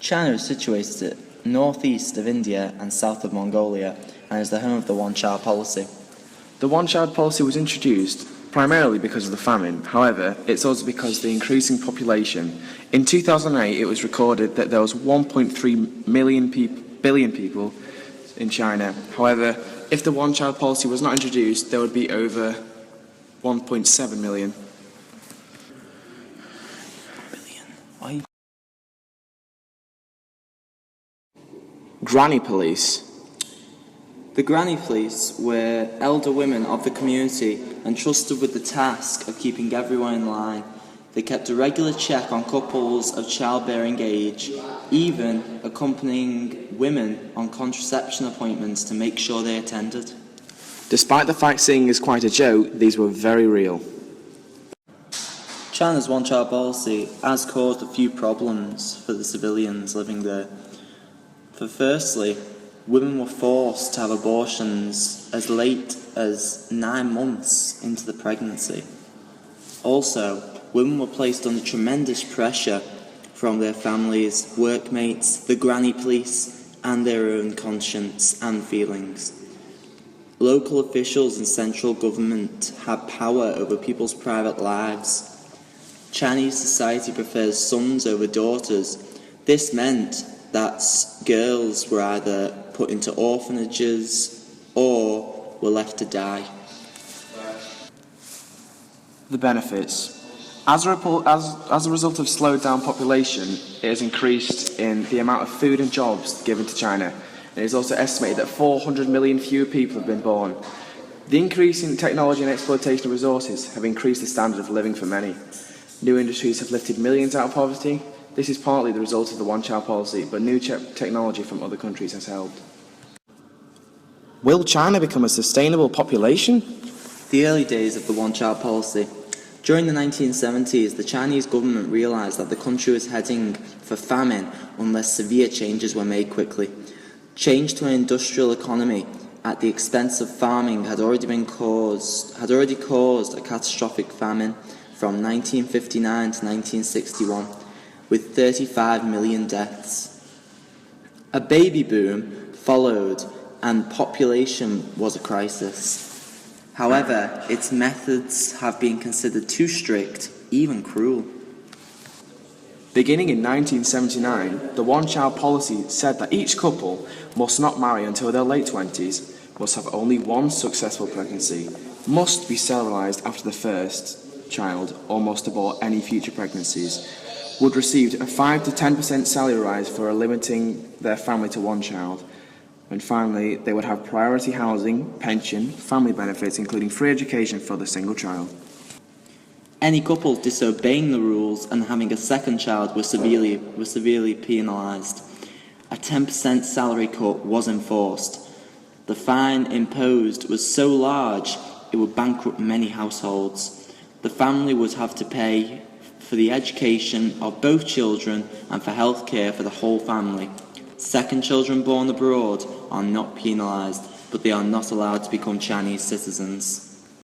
China is situated northeast of India and south of Mongolia and is the home of the one-child policy. The one-child policy was introduced primarily because of the famine. However, it's also because of the increasing population. In 2008, it was recorded that there was 1.3 billion people in China. However, if the one-child policy was not introduced, there would be over 1.7 million. Granny police. The granny police were elder women of the community entrusted with the task of keeping everyone in line. They kept a regular check on couples of childbearing age, even accompanying women on contraception appointments to make sure they attended. Despite the fact seeing is quite a joke, these were very real. China's one-child policy has caused a few problems for the civilians living there. Firstly, women were forced to have abortions as late as 9 months into the pregnancy. Also, women were placed under tremendous pressure from their families, workmates, the granny police, and their own conscience and feelings. Local officials and central government had power over people's private lives. Chinese society prefers sons over daughters. This meant that girls were either put into orphanages or were left to die. The benefits. As a result of slowed down population, it has increased in the amount of food and jobs given to China. It is also estimated that 400 million fewer people have been born. The increase in technology and exploitation of resources have increased the standard of living for many. New industries have lifted millions out of poverty. This is partly the result of the one-child policy, but new technology from other countries has helped. Will China become a sustainable population? The early days of the one-child policy. During the 1970s, the Chinese government realised that the country was heading for famine unless severe changes were made quickly. Change to an industrial economy at the expense of farming had already caused a catastrophic famine from 1959 to 1961. With 35 million deaths. A baby boom followed and population was a crisis. However, its methods have been considered too strict, even cruel. Beginning in 1979, the one-child policy said that each couple must not marry until their late 20s, must have only one successful pregnancy, must be sterilised after the first child, or must abort any future pregnancies, would receive a 5 to 10% salary rise for limiting their family to one child. And finally, they would have priority housing, pension, family benefits, including free education for the single child. Any couple disobeying the rules and having a second child were severely penalised. A 10% salary cut was enforced. The fine imposed was so large it would bankrupt many households. The family would have to pay for the education of both children and for health care for the whole family. Second children born abroad are not penalised, but they are not allowed to become Chinese citizens.